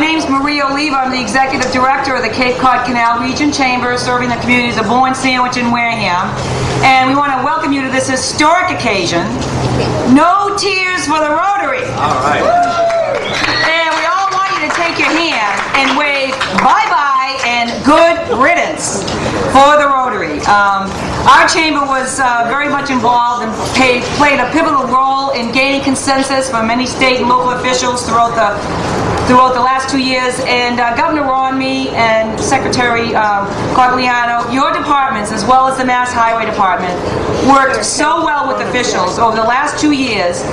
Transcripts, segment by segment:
name's Maria Oliva. I'm the Executive Director of the Cape Cod Canal Region Chamber, serving the communities of Bourne, Sandwich, and Wareham. And we want to welcome you to this historic occasion. No tears for the Rotary. All right. And we all want you to take your hand and wave bye-bye and good riddance for the Rotary. Our chamber was very much involved and played a pivotal role in gaining consensus from many state and local officials throughout the last 2 years, and Governor Romney and Secretary Cogliano, your departments as well as the Mass Highway Department worked so well with officials over the last 2 years.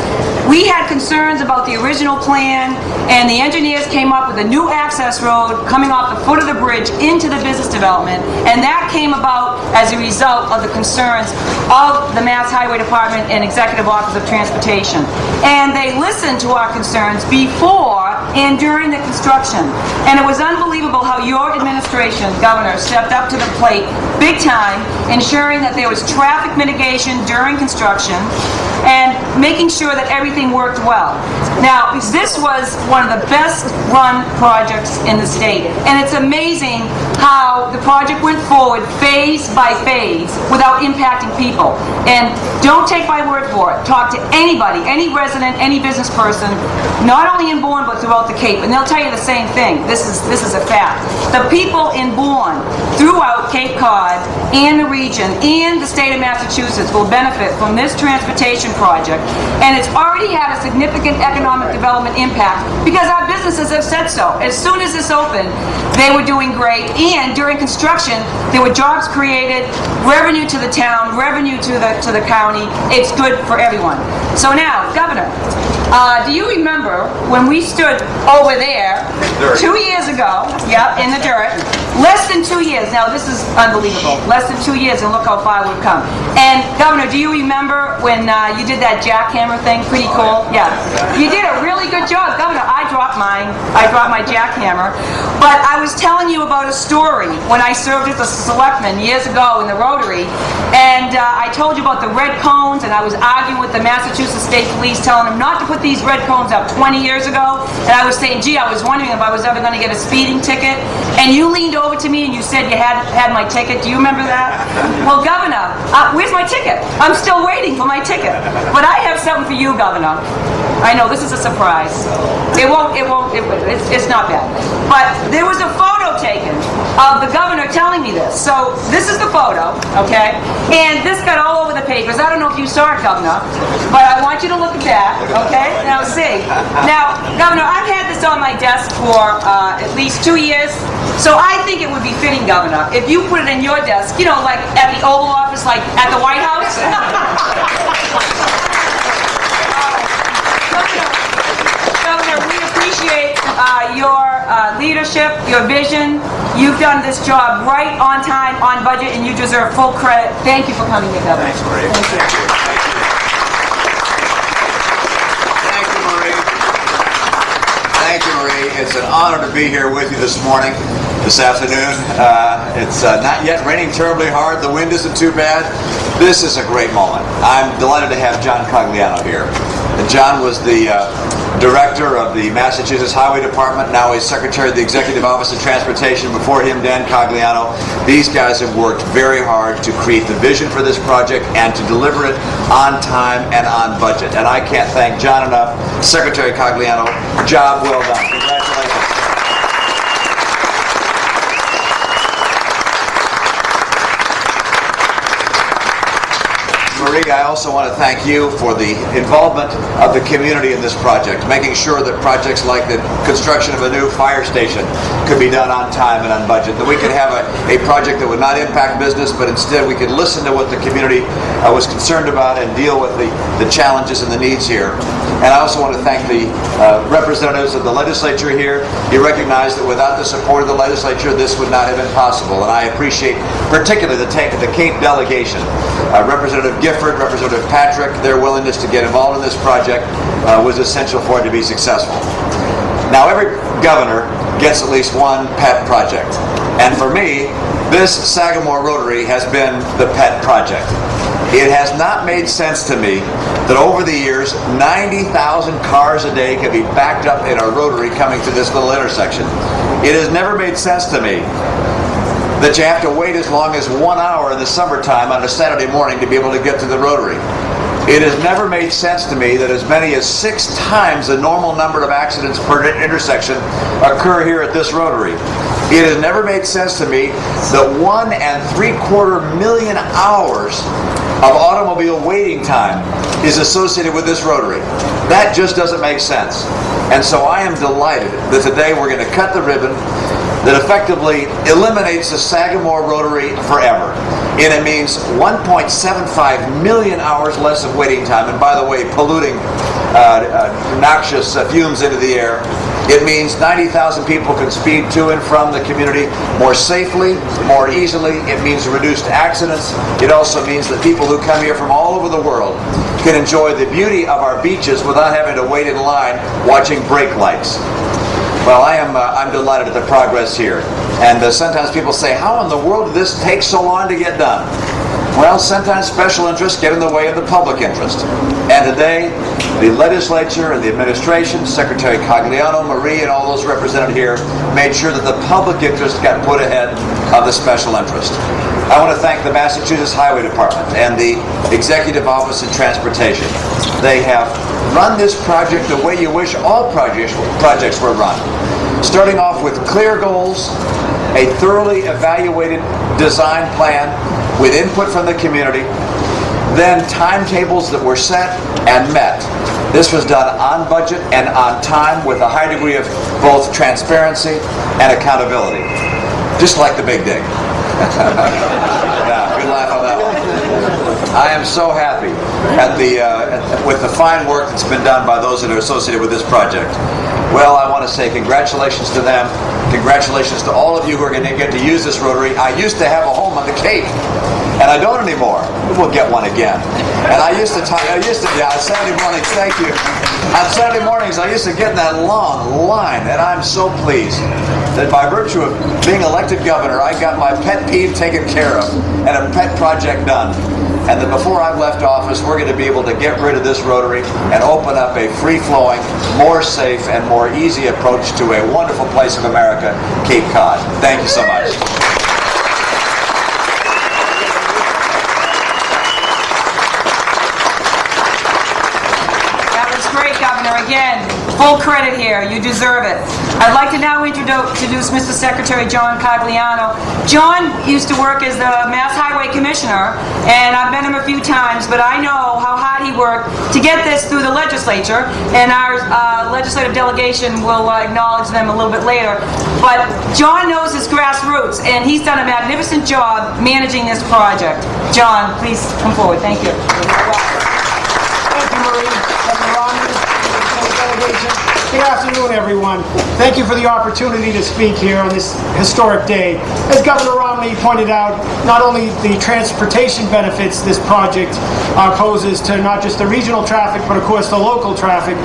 We had concerns about the original plan, and the engineers came up with a new access road coming off the foot of the bridge into the business development, and that came about as a result of the concerns of the Mass Highway Department and Executive Office of Transportation. And they listened to our concerns before and during the construction. And it was unbelievable how your administration, Governor, stepped up to the plate big time, ensuring that there was traffic mitigation during construction and making sure that everything worked well. Now, this was one of the best run projects in the state, and it's amazing how the project went forward phase by phase without impacting people. And don't take my word for it. Talk to anybody, any resident, any business person, not only in Bourne but throughout the Cape, and they'll tell you the same thing. This is a fact. The people in Bourne, throughout Cape Cod and the region and the state of Massachusetts will benefit from this transportation project, and it's already had a significant economic development impact because our businesses have said so. As soon as this opened, they were doing great, and during construction, there were jobs created, revenue to the town, revenue to the county. It's good for everyone. So now, Governor, do you remember when we stood over there 2 years ago, in the dirt, less than 2 years, now this is unbelievable, less than 2 years and look how far we've come. And Governor, do you remember when you did that jackhammer thing? Pretty cool? Yeah. You did a really good job. Governor, I dropped mine. I dropped my jackhammer. But I was telling you about a story when I served as a selectman years ago in the Rotary, and I told you about the red cones, and I was arguing with the Massachusetts State Police telling them not to put these red cones up 20 years ago, and I was saying, gee, I was wondering if I was ever going to get a speeding ticket, and you leaned over to me and you said you had my ticket. Do you remember that? Well, Governor, where's my ticket? I'm still waiting for my ticket. But I have something for you, Governor. I know, this is a surprise. It's not bad. But there was a photo taken of the governor telling me this. So this is the photo, okay? And this got all over the papers. I don't know if you saw it, Governor, but I want you to look at that, okay? Now see. Now, Governor, I've had this on my desk for at least 2 years, so I think it would be fitting, Governor, if you put it in your desk, you know, like at the Oval Office, like at the White House. Governor, we appreciate your leadership, your vision. You've done this job right on time, on budget, and you deserve full credit. Thank you for coming here, Governor. Thanks, Marie. Thank you. Thank you, Marie. Thank you, Marie. It's an honor to be here with you this morning, this afternoon. It's not yet raining terribly hard. The wind isn't too bad. This is a great moment. I'm delighted to have John Cogliano here. And John was the Director of the Massachusetts Highway Department. Now he's Secretary of the Executive Office of Transportation. Before him, Dan Cogliano. These guys have worked very hard to create the vision for this project and to deliver it on time and on budget. And I can't thank John enough. Secretary Cogliano, job well done. Congratulations. Marie, I also want to thank you for the involvement of the community in this project, making sure that projects like the construction of a new fire station could be done on time and on budget, that we could have a project that would not impact business, but instead we could listen to what the community was concerned about and deal with the challenges and the needs here. And I also want to thank the representatives of the legislature here. You recognize that without the support of the legislature, this would not have been possible. And I appreciate particularly the Cape delegation, Representative Gifford, Representative Patrick. Their willingness to get involved in this project was essential for it to be successful. Now, every governor gets at least one pet project. And for me, this Sagamore Rotary has been the pet project. It has not made sense to me that over the years, 90,000 cars a day can be backed up in a rotary coming through this little intersection. It has never made sense to me that you have to wait as long as 1 hour in the summertime on a Saturday morning to be able to get to the rotary. It has never made sense to me that as many as 6 times the normal number of accidents per intersection occur here at this rotary. It has never made sense to me that 1.75 million hours of automobile waiting time is associated with this rotary. That just doesn't make sense. And so I am delighted that today we're going to cut the ribbon that effectively eliminates the Sagamore Rotary forever. And it means 1.75 million hours less of waiting time, and by the way, polluting noxious fumes into the air. It means 90,000 people can speed to and from the community more safely, more easily. It means reduced accidents. It also means that people who come here from all over the world can enjoy the beauty of our beaches without having to wait in line watching brake lights. Well, I'm delighted at the progress here. And sometimes people say, how in the world did this take so long to get done? Well, sometimes special interests get in the way of the public interest. And today, the legislature and the administration, Secretary Cogliano, Marie, and all those represented here, made sure that the public interest got put ahead of the special interest. I want to thank the Massachusetts Highway Department and the Executive Office of Transportation. They have run this project the way you wish all projects were run. Starting off with clear goals, a thoroughly evaluated design plan with input from the community, then timetables that were set and met. This was done on budget and on time with a high degree of both transparency and accountability. Just like the big dig. Yeah, good laugh on that one. I am so happy with the fine work that's been done by those that are associated with this project. Well, I want to say congratulations to them. Congratulations to all of you who are going to get to use this rotary. I used to have a home on the Cape, and I don't anymore. We'll get one again. And on Saturday mornings, thank you. On Saturday mornings, I used to get in that long line, and I'm so pleased that by virtue of being elected governor, I got my pet peeve taken care of and a pet project done. And that before I've left office, we're going to be able to get rid of this rotary and open up a free-flowing, more safe, and more easy approach to a wonderful place of America, Cape Cod. Thank you so much. That was great, Governor. Again, full credit here. You deserve it. I'd like to now introduce Mr. Secretary John Cogliano. John used to work as the Mass Highway Commissioner, and I've met him a few times, but I know how hard he worked to get this through the legislature, and our legislative delegation will acknowledge them a little bit later. But John knows his grassroots, and he's done a magnificent job managing this project. John, please come forward. Thank you. Thank you, Marie. Governor Romney, delegation. Good afternoon, everyone. Thank you for the opportunity to speak here on this historic day. As Governor Romney pointed out, not only the transportation benefits this project poses to not just the regional traffic, but of course the local traffic,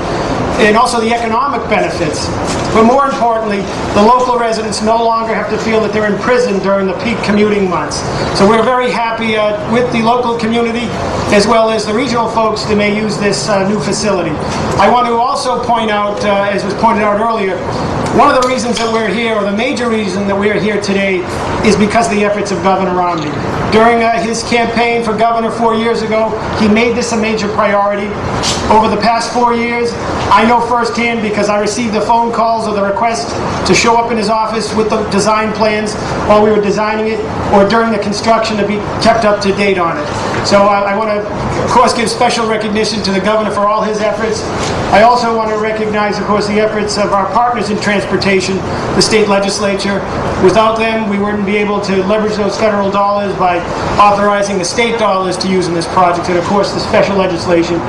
and also the economic benefits. But more importantly, the local residents no longer have to feel that they're in prison during the peak commuting months. So we're very happy with the local community as well as the regional folks that may use this new facility. I want to also point out, as was pointed out earlier, one of the reasons that we're here, or the major reason that we're here today, is because of the efforts of Governor Romney. During his campaign for governor 4 years ago, he made this a major priority. Over the past 4 years, I know firsthand because I received the phone calls or the request to show up in his office with the design plans while we were designing it, or during the construction to be kept up to date on it. So I want to, of course, give special recognition to the governor for all his efforts. I also want to recognize, of course, the efforts of our partners in transportation, the state legislature. Without them, we wouldn't be able to leverage those federal dollars by authorizing the state dollars to use in this project, and of course the special legislation.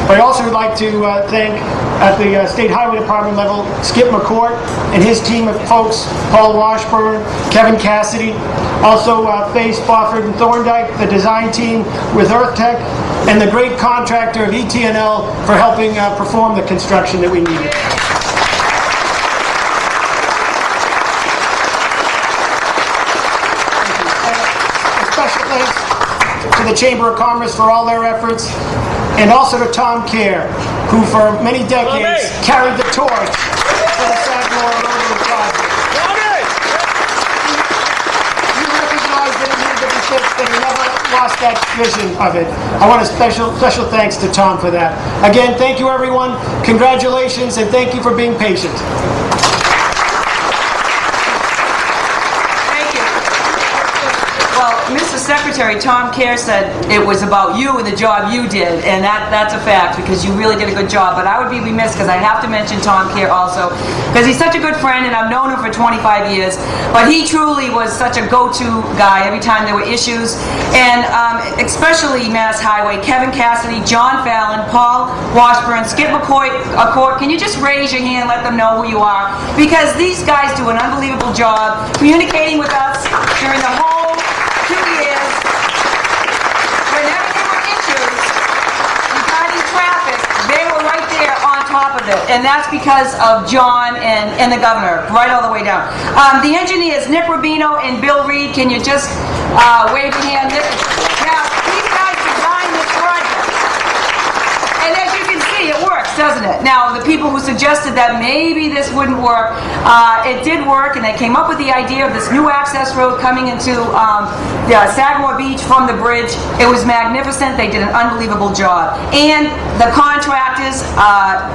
But I also would like to thank, at the State Highway Department level, Skip McCourt and his team of folks, Paul Washburn, Kevin Cassidy, also Faye Spofford and Thorndike, the design team with EarthTech, and the great contractor of ET&L for helping perform the construction that we needed. Special thanks to the Chamber of Commerce for all their efforts, and also to Tom Kerr, who for many decades carried the torch for the Sagamore Rotary project. You recognized that it needed to be fixed, and he never lost that vision of it. I want a special thanks to Tom for that. Again, thank you everyone. Congratulations, and thank you for being patient. Mr. Secretary, Tom Kerr said it was about you and the job you did, and that's a fact because you really did a good job. But I would be remiss because I have to mention Tom Kerr also because he's such a good friend, and I've known him for 25 years. But he truly was such a go-to guy every time there were issues, and especially Mass Highway. Kevin Cassidy, John Fallon, Paul Washburn, Skip McCoy. Can you just raise your hand, let them know who you are? Because these guys do an unbelievable job communicating with us during the whole 2 years, whenever there were issues regarding traffic, they were right there on top of it. And that's because of John and the governor, right all the way down. The engineers, Nick Rubino and Bill Reed, can you just wave your hand? Now, these guys designed this project. And as you can see, it works, doesn't it? Now, the people who suggested that maybe this wouldn't work, it did work, and they came up with the idea of this new access road coming into Sagamore Beach from the bridge. It was magnificent. They did an unbelievable job. And the contractors,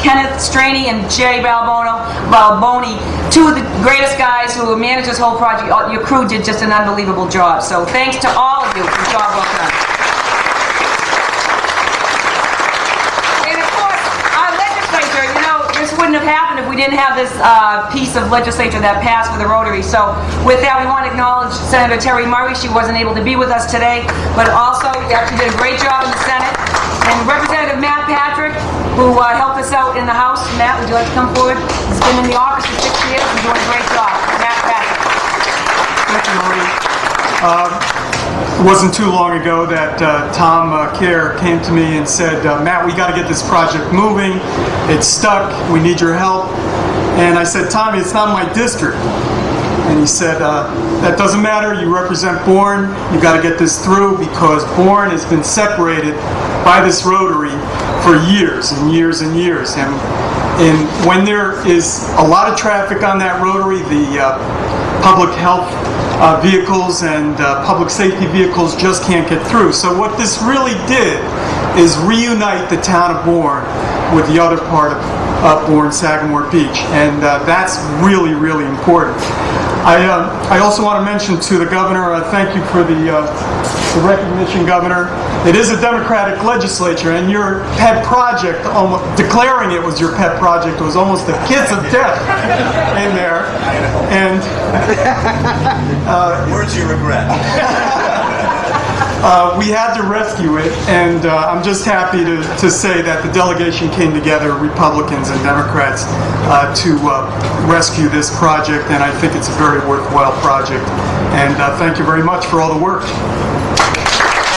Kenneth Straney and Jay Balboni, two of the greatest guys who managed this whole project. Your crew did just an unbelievable job. So thanks to all of you for the job well done. Wouldn't have happened if we didn't have this piece of legislature that passed for the Rotary. So with that, we want to acknowledge Senator Terry Murray. She wasn't able to be with us today, but also you actually did a great job in the Senate. And Representative Matt Patrick, who helped us out in the House. Matt, would you like to come forward? He's been in the office for 6 years and doing a great job. Matt Patrick. Thank you, Marie. It wasn't too long ago that Tom Kerr came to me and said, Matt, we got to get this project moving. It's stuck. We need your help. And I said, Tommy, it's not my district. And he said, that doesn't matter. You represent Bourne. You got to get this through because Bourne has been separated by this Rotary for years and years and years. And when there is a lot of traffic on that Rotary, the public health vehicles and public safety vehicles just can't get through. So what this really did is reunite the town of Bourne with the other part of Bourne, Sagamore Beach, and that's really, really important. I also want to mention to the governor, thank you for the recognition, Governor. It is a Democratic legislature, and your pet project, declaring it was your pet project, was almost a kiss of death in there. And words you regret. We had to rescue it, and I'm just happy to say that the delegation came together, Republicans and Democrats, to rescue this project, and I think it's a very worthwhile project. And thank you very much for all the work.